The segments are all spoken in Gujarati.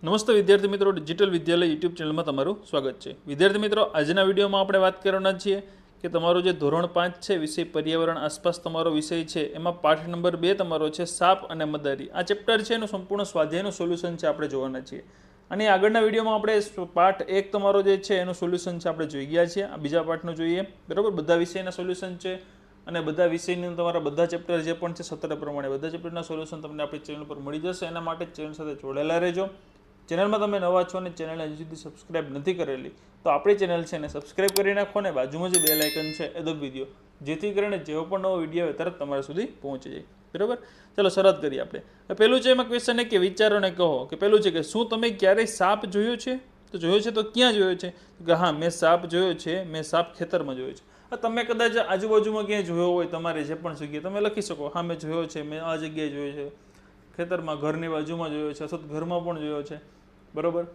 નમસ્તે વિદ્યાર્થી મિત્રો, ડિજિટલ વિદ્યાલય યુટ્યુબ ચેનલમાં તમારું સ્વાગત છે. વિદ્યાર્થી મિત્રો, આજના વિડીયોમાં આપણે વાત કરવાના છીએ કે તમારો જે ધોરણ 5 છે વિષય પર્યાવરણ આસપાસ તમારો વિષય છે, એમાં પાઠ નંબર 2 તમારો છે સાપ અને મદારી. આ ચેપ્ટર છે એનું સંપૂર્ણ સ્વાધ્યાયનું સોલ્યુશન છે આપણે જોવાના છીએ. અને આગળના વિડીયોમાં આપણે પાઠ 1 તમારો જે છે એનું સોલ્યુશન છે આપણે જોઈ ગયા છીએ. આ બીજા પાઠનું જોઈએ, બરાબર. બધા વિષયના સોલ્યુશન છે અને બધા વિષયની તમારા બધા ચેપ્ટર જે પણ છે સત્ર પ્રમાણે બધા ચેપ્ટરના સોલ્યુશન તમને આપણી ચેનલ પર મળી જશે. એના માટે ચેનલ સાથે જોડાયેલા રહેજો. ચેનલમાં તમે નવા છો અને ચેનલને હજી સુધી સબસ્ક્રાઇબ નથી કરેલી તો આપણી ચેનલ છે એને સબસ્ક્રાઇબ કરી નાખો ને બાજુમાં જે બેલ આઇકન છે એ દબાવી દો, જેથી કરીને જેવો પણ નવો વિડીયો આવે તરત તમારા સુધી પહોંચી જાય, બરાબર. ચલો શરૂઆત કરીએ આપણે. પહેલું છે એમાં ક્વેશ્ચન કે વિચારોને કહો, કે પહેલું છે કે શું તમે ક્યારેય સાપ જોયો છે? તો જોયો છે તો ક્યાં જોયો છે? કે હા, મેં સાપ જોયો છે, મેં સાપ ખેતરમાં જોયો છે. તમે કદાચ આજુબાજુમાં ક્યાંય જોયો હોય, તમારે જે પણ જગ્યાએ તમે લખી શકો, હા મેં જોયો છે, મેં આ જગ્યાએ જોયો છે, ખેતરમાં ઘરની બાજુમાં જોયો છે, અથવા ઘરમાં પણ જોયો છે, બરોબર.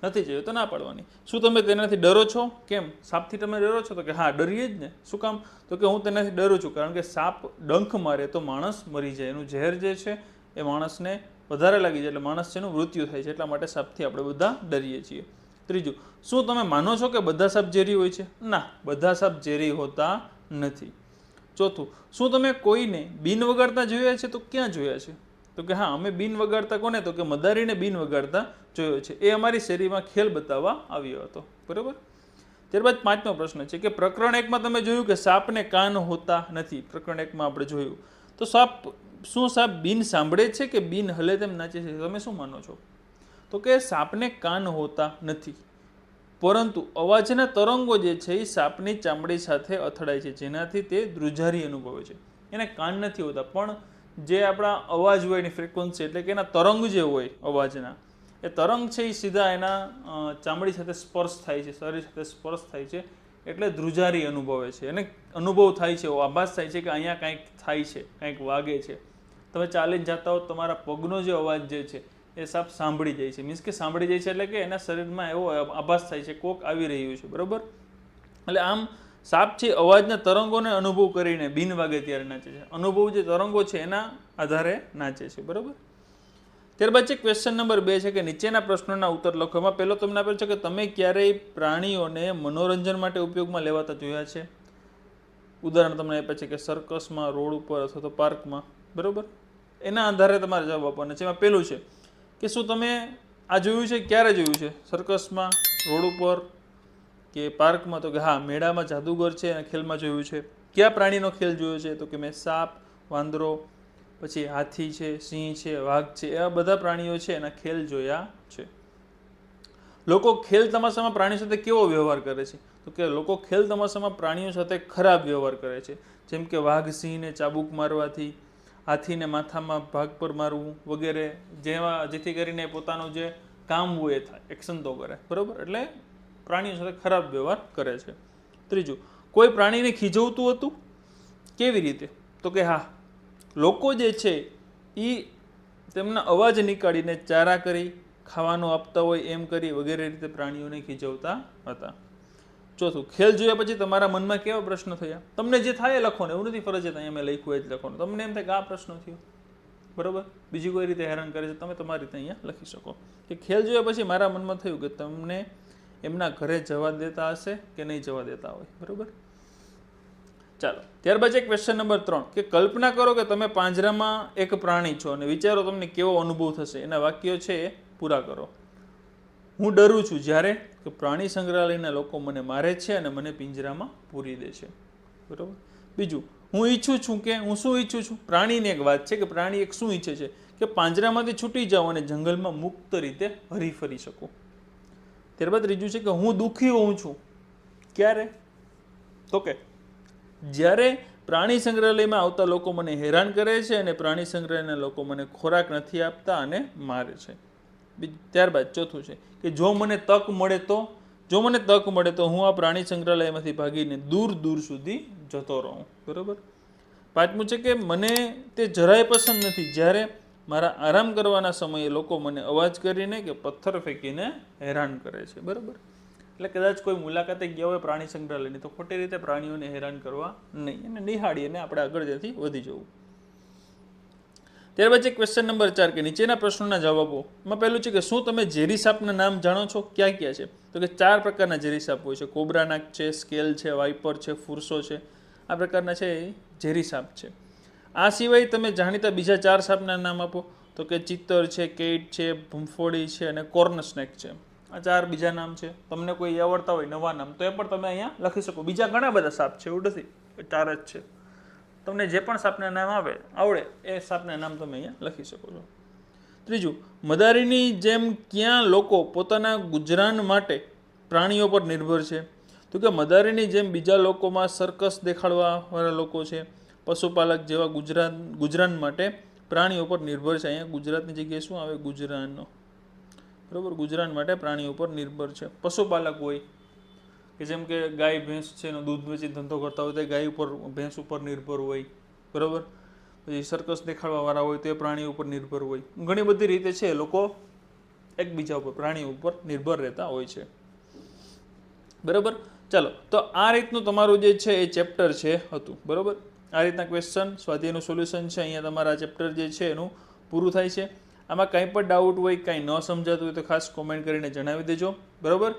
નથી જોયો તો ના પાડવાની. શું તમે તેનાથી ડરો છો? કેમ સાપથી તમે ડરો છો? તો કે હા, ડરીએ જ ને. શું કામ? તો કે હું તેનાથી ડરું છું કારણ કે સાપ ડંખ મારે તો માણસ મરી જાય, એનું ઝેર જે છે એ માણસને વધારે લાગી જાય એટલે માણસ છે એનું મૃત્યુ થાય છે, એટલા માટે સાપથી આપણે બધા ડરીએ છીએ. ત્રીજું, શું તમે માનો છો કે બધા સાપ ઝેરી હોય છે? ના, બધા સાપ ઝેરી હોતા નથી. ચોથું, શું તમે કોઈને બિન વગાડતા જોયા છે? તો ક્યાં જોયા છે? તો કે હા, અમે બિન વગાડતા કોને? તો કે મદારીને બિન વગાડતા જોયો છે. એ અમારી શેરીમાં ખેલ બતાવવા આવ્યો હતો, બરોબર. ત્યારબાદ 5મો પ્રશ્ન છે કે પ્રકરણ 1માં તમે જોયું કે સાપને કાન હોતા નથી. પ્રકરણ 1માં આપણે જોયું તો શું સાપ બિન સાંભળે છે કે બિન હલે તેમ નાચે છે? તમે શું માનો છો? તો કે સાપને કાન હોતા નથી, પરંતુ અવાજના તરંગો જે છે એ સાપની ચામડી સાથે અથડાય છે, જેનાથી તે ધ્રુજારી અનુભવે છે. એને કાન નથી હોતા, પણ જે આપણા અવાજ હોય એની ફ્રિકવન્સી એટલે કે એના તરંગ જે હોય અવાજના, એ તરંગ છે એ સીધા એના ચામડી સાથે સ્પર્શ થાય છે, શરીર સાથે સ્પર્શ થાય છે, એટલે ધ્રુજારી અનુભવે છે. એને અનુભવ થાય છે, આભાસ થાય છે કે અહીંયા કંઈક થાય છે, કંઈક વાગે છે. તમે ચાલીને જતા હો, તમારા પગનો જે અવાજ જે છે એ સાપ સાંભળી જાય છે. મીન્સ કે સાંભળી જાય છે એટલે કે એના શરીરમાં એવો આભાસ થાય છે કોક આવી રહ્યું છે, બરોબર. એટલે આમ સાપ છે અવાજના તરંગોને અનુભવ કરીને બિન વાગે ત્યારે નાચે છે. અનુભવ જે તરંગો છે એના આધારે નાચે છે, બરોબર. ત્યારબાદ છે ક્વેશ્ચન નંબર 2 છે કે નીચેના પ્રશ્નોના ઉત્તર લખો. એમાં પહેલો તમને આપેલ છે કે તમે ક્યારેય પ્રાણીઓને મનોરંજન માટે ઉપયોગમાં લેવાતા જોયા છે? ઉદાહરણ તમને આપ્યા છે કે સર્કસમાં, રોડ ઉપર અથવા તો પાર્કમાં, બરોબર. એના આધારે તમારે જવાબ આપવાના છે. એમાં પહેલું છે કે શું તમે આ જોયું છે? ક્યારે જોયું છે? સર્કસમાં, રોડ ઉપર કે પાર્કમાં? તો કે હા, મેળામાં જાદુગર છે અને ખેલમાં જોયું છે. કયા પ્રાણીનો ખેલ જોયો છે? તો કે મેં સાપ, વાંદરો, પછી હાથી છે, સિંહ છે, વાઘ છે, એવા બધા પ્રાણીઓ છે એના ખેલ જોયા છે. લોકો ખેલ તમાશામાં પ્રાણીઓ સાથે કેવો વ્યવહાર કરે છે? તો કે લોકો ખેલ તમાશામાં પ્રાણીઓ સાથે ખરાબ વ્યવહાર કરે છે. જેમ કે વાઘ સિંહને ચાબુક મારવાથી, હાથીને માથામાં ભાગ પર મારવું વગેરે, જેથી કરીને પોતાનું જે કામ હોય એ થાય, એક્શન તો કરે, બરોબર. એટલે પ્રાણીઓ સાથે ખરાબ વ્યવહાર કરે છે. ત્રીજું, કોઈ પ્રાણીને ખીજવતું હતું? કેવી રીતે? તો કે હા, લોકો જે છે એ તેમના અવાજ નીકાળીને ચારા કરી, ખાવાનું આપતા હોય એમ કરી વગેરે રીતે પ્રાણીઓને ખીજવતા હતા. ચોથું, ખેલ જોયા પછી તમારા મનમાં કેવા પ્રશ્નો થયા? તમને જે થાય એ લખો ને, એવું નથી ફરજિયાત અહીંયા મેં લખ્યું એ જ લખવાનું. તમને એમ થાય કે આ પ્રશ્ન થયો, બરોબર, બીજી કોઈ રીતે હેરાન કરે છે, તમે તમારી રીતે અહીંયા લખી શકો કે ખેલ જોયા પછી મારા મનમાં થયું કે તમને એમના ઘરે જવા દેતા હશે કે નહીં જવા દેતા હોય, બરોબર. ચાલો, ત્યારબાદ છે ક્વેશ્ચન નંબર 3 કે કલ્પના કરો કે તમે પાંજરામાં એક પ્રાણી છો અને વિચારો તમને કેવો અનુભવ થશે. એના વાક્યો છે એ પૂરા કરો. હું ડરું છું જ્યારે કે પ્રાણી સંગ્રહાલયના લોકો મને મારે છે અને મને પિંજરામાં પૂરી દે છે, બરોબર. બીજું, હું ઈચ્છું છું કે હું શું ઈચ્છું છું? પ્રાણીની એક વાત છે કે પ્રાણી એક શું ઈચ્છે છે? કે પાંજરામાંથી છૂટી જાઓ અને જંગલમાં મુક્ત રીતે હરી ફરી શકું. ત્યારબાદ ત્રીજું છે કે હું દુઃખી હોઉં છું. ક્યારે? તો કે જ્યારે પ્રાણી સંગ્રહાલયમાં આવતા લોકો મને હેરાન કરે છે અને પ્રાણી સંગ્રહાલયના લોકો મને ખોરાક નથી આપતા અને મારે છે. ત્યારબાદ ચોથું છે કે જો મને તક મળે તો હું આ પ્રાણી સંગ્રહાલયમાંથી ભાગીને દૂર દૂર સુધી જતો રહું, બરોબર. પાંચમું છે કે મને તે જરાય પસંદ નથી જ્યારે મારા આરામ કરવાના સમયે લોકો મને અવાજ કરીને કે પથ્થર ફેંકીને હેરાન કરે છે, બરોબર. એટલે કદાચ કોઈ મુલાકાતે ગયા હોય પ્રાણી સંગ્રહાલયની તો ખોટી રીતે પ્રાણીઓને હેરાન કરવા નહીં, અને નિહાળીને આપણે આગળ ત્યાંથી વધી જવું. ત્યાર પછી ક્વેશ્ચન નંબર 4 કે નીચેના પ્રશ્નોના જવાબો. એમાં પહેલું છે કે શું તમે ઝેરી સાપના નામ જાણો છો? ક્યાં ક્યાં છે? તો કે 4 પ્રકારના ઝેરી સાપ હોય છે. કોબ્રા નાગ છે, સ્કેલ છે, વાઇપર છે, ફુરસો છે. આ પ્રકારના છે એ ઝેરી સાપ છે. આ સિવાય તમે જાણીતા બીજા 4 સાપના નામ આપો. તો કે ચિત્તર છે, કેટ છે, ભૂમફોડી છે અને કોર્ન સ્નેક છે. આ 4 બીજા નામ છે. તમને કોઈ આવડતા હોય નવા નામ તો એ પણ તમે અહીંયા લખી શકો. બીજા ઘણા બધા સાપ છે, એવું નથી, 4 જ છે. તમને જે પણ સાપના નામ આવડે એ સાપના નામ તમે અહીંયા લખી શકો છો. ત્રીજું, મદારીની જેમ ક્યાં લોકો પોતાના ગુજરાન માટે પ્રાણીઓ પર નિર્ભર છે? તો કે મદારીની જેમ બીજા લોકોમાં સર્કસ દેખાડવાવાળા લોકો છે, પશુપાલક જેવા ગુજરાન માટે પ્રાણીઓ પર નિર્ભર છે. અહીંયા ગુજરાતની જગ્યાએ શું આવે? ગુજરાનનો. બરાબર, ગુજરાન માટે પ્રાણીઓ પર નિર્ભર છે. પશુપાલક હોય કે જેમ કે ગાય ભેંસ છે એનો દૂધ વેચી ધંધો કરતા હોય તો ગાય ઉપર ભેંસ ઉપર નિર્ભર હોય. બરાબર, પછી સર્કસ દેખાડવાવાળા હોય તો એ પ્રાણી ઉપર નિર્ભર હોય. ઘણી બધી રીતે છે લોકો એકબીજા ઉપર પ્રાણીઓ ઉપર નિર્ભર રહેતા હોય છે. બરાબર, ચાલો તો આ રીતનું તમારું જે છે એ ચેપ્ટર છે હતું. બરાબર, આ રીતના ક્વેશ્ચન સ્વાધ્યાયનું સોલ્યુશન છે. અહીંયા તમારા ચેપ્ટર જે છે એનું પૂરું થાય છે. આમાં કાંઈ પણ ડાઉટ હોય, કાંઈ ન સમજાતું હોય તો ખાસ કોમેન્ટ કરીને જણાવી દેજો. બરાબર,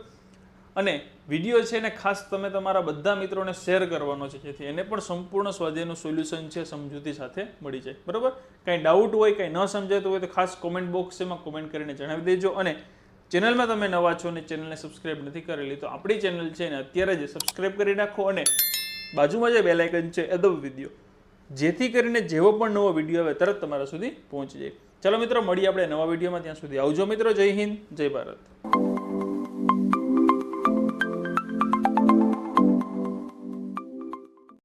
અને વિડીયો છે ને ખાસ તમે તમારા બધા મિત્રોને શેર કરવાનો છે જેથી એને પણ સંપૂર્ણ સ્વાધ્યાયનું સોલ્યુશન છે સમજૂતી સાથે મળી જાય. બરાબર, કાંઈ ડાઉટ હોય, કાંઈ ન સમજાતું હોય તો ખાસ કોમેન્ટ બોક્સ એમાં કોમેન્ટ કરીને જણાવી દેજો. અને ચેનલમાં તમે નવા છો અને ચેનલને સબસ્ક્રાઇબ નથી કરેલી તો આપણી ચેનલ છે ને અત્યારે જ સબસ્ક્રાઇબ કરી નાખો અને બાજુમાં જે બેલ આઇકન છે એ દબાવી દો જેથી કરીને જેવો પણ નવો વિડીયો આવે તરત તમારા સુધી પહોંચી જાય. ચાલો મિત્રો, મળીએ આપણે નવા વિડીયોમાં. ત્યાં સુધી આવજો મિત્રો. જય હિન્દ, જય ભારત.